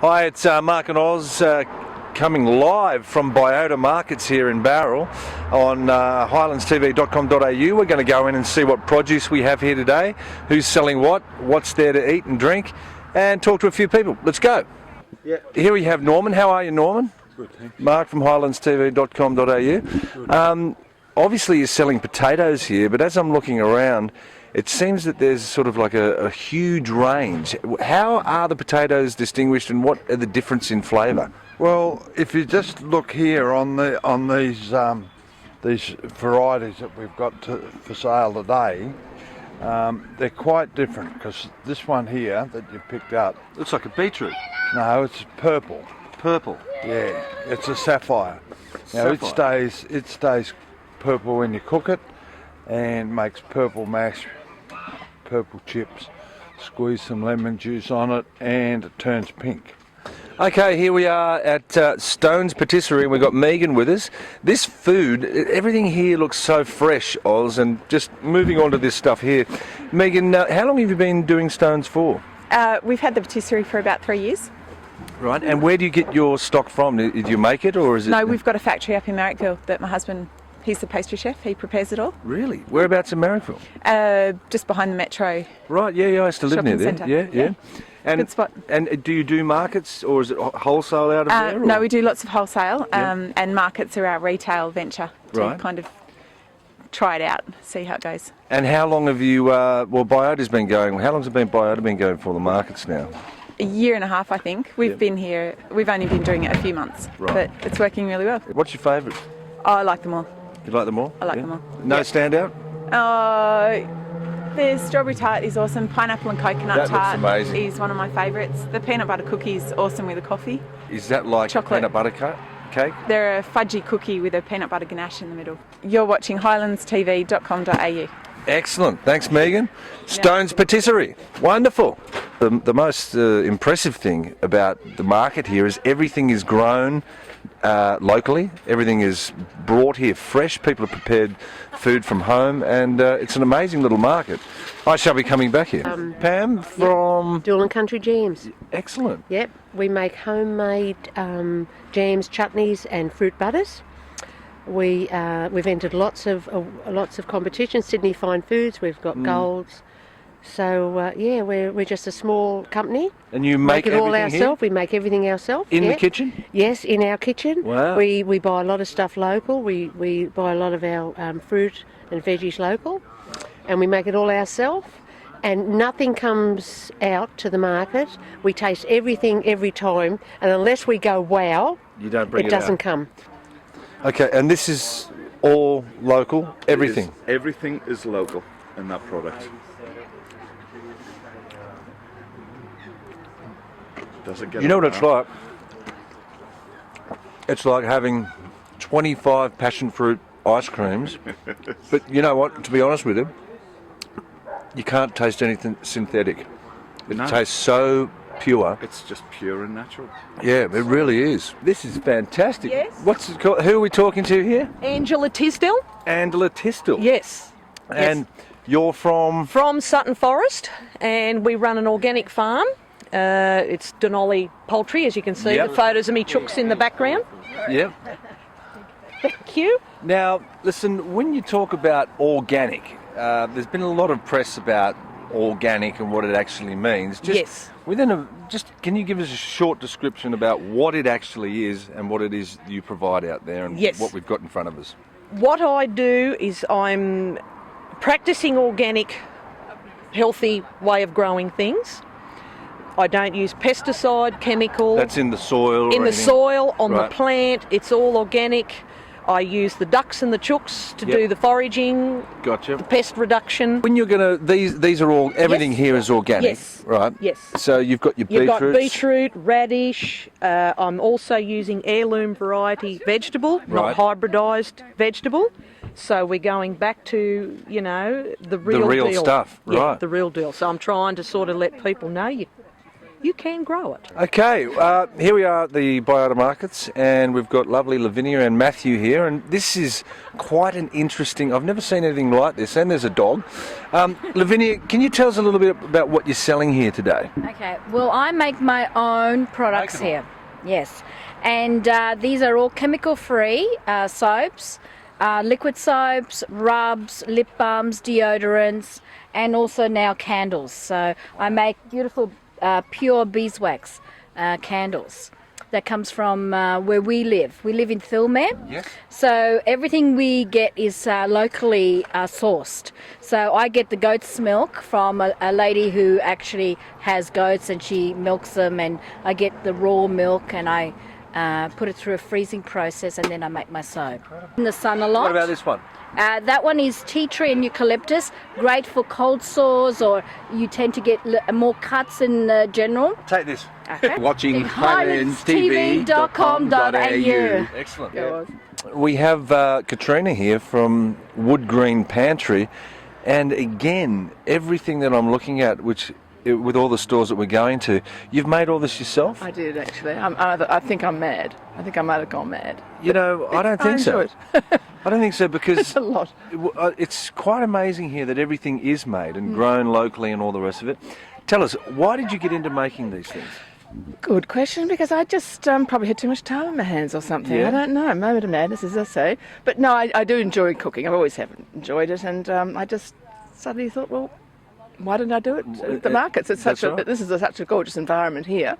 Hi, it's Mark and Oz coming live from Biota Markets here in Bowral on HIGHLANDSTV.com.au. We're going to go in and see what produce we have here today, who's selling what, what's there to eat and drink, and talk to a few people. Let's go. Yeah. Here we have Norman. How are you, Norman? Good, thank you. Mark from HIGHLANDSTV.com.au. Obviously you're selling potatoes here, but as I'm looking around, it seems that there's sort of like a huge range. How are the potatoes distinguished, and what are the difference in flavour? Well, if you just look here on these varieties that we've got for sale today, they're quite different, because this one here that you picked up, Looks like a beetroot. no, it's purple. Purple. Yeah, it's a sapphire. Now Sapphire. it stays purple when you cook it, and makes purple mash, purple chips. Squeeze some lemon juice on it, and it turns pink. Okay, here we are at Stone's Patisserie, and we've got Megan with us. This food, everything here looks so fresh, Oz, and just moving on to this stuff here. Megan, how long have you been doing Stone's for? We've had the patisserie for about 3 years. Right, and where do you get your stock from? Do you make it, or is it... No, we've got a factory up in Marrickville that my husband, he's the pastry chef, he prepares it all. Really? Whereabouts in Marrickville? Just behind the Metro. Right, yeah, I used to live near Shopping there. centre. Yeah. And, Good spot. And do you do markets, or is it wholesale out of there? No, or- we do lots of wholesale, and markets are our retail venture to Right. kind of try it out, see how it goes. And how long have you, Biota's been going, how long has Biota been going for the markets now? A year and a half, I think. We've been here, we've only been doing it a few months, Right. but it's working really well. What's your favourite? Oh, I like them all. You like them all? I like them all. No Yeah. standout? The strawberry tart is awesome. Pineapple and coconut That looks tart amazing. is one of my favourites. The peanut butter cookie is awesome with a coffee. Is that like Chocolate. peanut butter cake? They're a fudgy cookie with a peanut butter ganache in the middle. You're watching HIGHLANDSTV.com.au. Excellent. Thanks, Megan. Stone's Patisserie. Wonderful. The most impressive thing about the market here is everything is grown locally. Everything is brought here fresh. People have prepared food from home, and it's an amazing little market. I shall be coming back here. Pam from... Doolin Country Jams. Excellent. Yep, we make homemade jams, chutneys, and fruit butters. We've entered lots of competitions. Sydney Fine Foods. We've got golds. So we're just a small company. And you make it all everything ourselves. We make everything ourselves. in the kitchen? Yes, in our kitchen. Wow. We buy a lot of stuff local. We buy a lot of our fruit and veggies local, and we make it all ourselves. And nothing comes out to the market. We taste everything every time, and unless we go wow, You don't bring it it out. doesn't come. Okay, and this is all local? Everything? Everything is local in that product. Does it get You know what it it's now? like? It's like having 25 passion fruit ice creams. But you know what, to be honest with you, you can't taste anything synthetic. It No. tastes so pure. It's just pure and natural. Yeah, it really is. This is fantastic. Yes. What's it called? Who are we talking to here? Angela Tisdale? Angela Tisdale. Yes. And you're from... From Sutton Forest, and we run an organic farm. It's Denali Poultry, as you can see. Yep. The photos of me chooks in the background. Yeah. Thank you. Now, listen, when you talk about organic, there's been a lot of press about organic and what it actually means. Yes. Can you give us a short description about what it actually is and what it is you provide out there and Yes. what we've got in front of us? What I do is I'm practicing organic, healthy way of growing things. I don't use pesticide, chemical. That's in the soil? in or the anything? soil, on Right. the plant. It's all organic. I use the ducks and the chooks to do the foraging, Gotcha. pest reduction. When you're going to, these are all, everything Yes. here is organic, Yes. right? Yes. So you've got your You've got beetroots. beetroot, radish. I'm also using heirloom variety vegetable, Right. not hybridised vegetable. So we're going back to, the real real deal. stuff, Yeah, right. the real deal. So I'm trying to sort of let people know you can grow it. Okay, here we are at the Biota Markets, and we've got lovely Lavinia and Matthew here, and this is quite an interesting, I've never seen anything like this, and there's a dog. Lavinia, can you tell us a little bit about what you're selling here today? Okay, well, I make my own products here. Yes, and these are all chemical-free soaps, liquid soaps, rubs, lip balms, deodorants, and also now candles. So I make beautiful pure beeswax candles. That comes from where we live. We live in Thilmare. Yes. So everything we get is locally sourced. So I get the goat's milk from a lady who actually has goats and she milks them, and I get the raw milk and I put it through a freezing process, and then I make my soap. In the sun a lot. What about this one? That one is tea tree and eucalyptus, great for cold sores, or you tend to get more cuts in general. Take this. Okay. Watching HIGHLANDstv.com.au. Excellent. Yeah. We have Katrina here from Wood Green Pantry, and again, everything that I'm looking at, which with all the stores that we're going to, you've made all this yourself? I did actually. I think I'm mad. I think I might have gone mad. You know, I don't think so. enjoy it. I don't think so, because It's a lot. it's quite amazing here that everything is made and grown locally and all the rest of it. Tell us, why did you get into making these things? Good question, because I just probably had too much time on my hands or something. Yeah. I don't know. Moment of madness, as I say. But no, I do enjoy cooking. I've always have enjoyed it, and I just suddenly thought, well, why didn't I do it at the markets? It's That's such right. this is such a gorgeous environment here,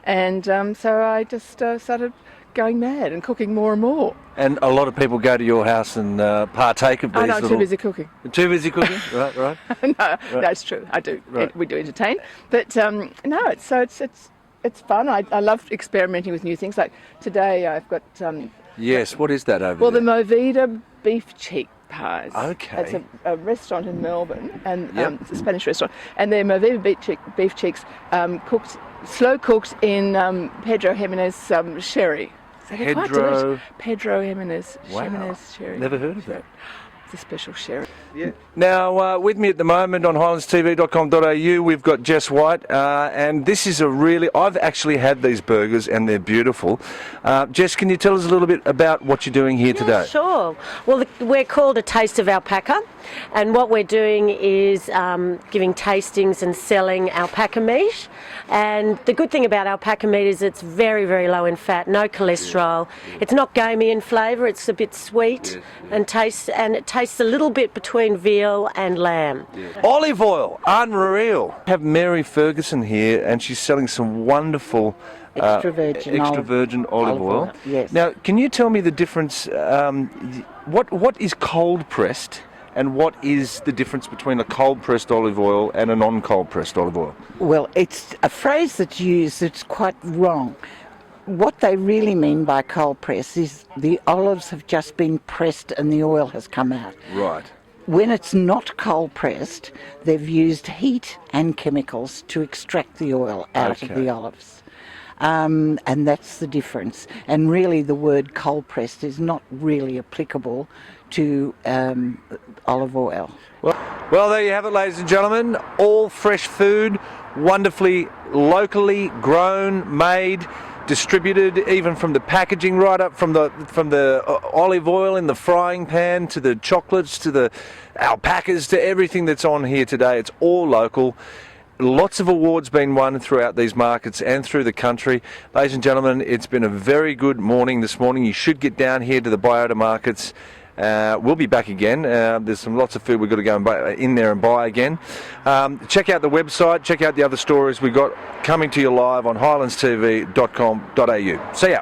and so I just started going mad and cooking more and more. And a lot of people go to your house and partake of these I know, I'm little... too busy cooking. Too busy cooking? Right. No, it's true. I do. Right. We do entertain, but no, it's fun. I love experimenting with new things. Like today, I've got Yes, what is that over the there? Movida beef cheek pies. Okay. It's a restaurant in Melbourne, and Yep. it's a Spanish restaurant, and they're Movida beef cheeks slow cooked in Pedro Jimenez sherry. So they're quite delicious. Pedro Jimenez sherry. Never heard of that. It's a special sherry. Now, with me at the moment on HIGHLANDstv.com.au, we've got Jess White, and this is I've actually had these burgers and they're beautiful. Jess, can you tell us a little bit about what you're doing here today? Sure. Well, we're called A Taste of Alpaca, and what we're doing is giving tastings and selling alpaca meat. And the good thing about alpaca meat is it's very, very low in fat, no cholesterol. It's not gamey in flavour, it's a bit sweet and it tastes a little bit between veal and lamb. Olive oil, unreal. We have Mary Ferguson here, and she's selling some wonderful extra virgin olive oil. Yes. Now, can you tell me the difference? What is cold pressed, and what is the difference between a cold pressed olive oil and a non-cold pressed olive oil? Well, it's a phrase that's used that's quite wrong. What they really mean by cold press is the olives have just been pressed and the oil has come out. Right. When it's not cold pressed, they've used heat and chemicals to extract the oil out of the olives. And that's the difference. And really the word cold pressed is not really applicable to olive oil. Well, there you have it, ladies and gentlemen. All fresh food, wonderfully locally grown, made, distributed, even from the packaging right up from the olive oil in the frying pan to the chocolates to the alpacas to everything that's on here today. It's all local. Lots of awards been won throughout these markets and through the country. Ladies and gentlemen, it's been a very good morning this morning. You should get down here to the Biota Markets. We'll be back again. There's lots of food we've got to go and buy in there and buy again. Check out the website, check out the other stories we've got coming to you live on HIGHLANDstv.com.au. See ya.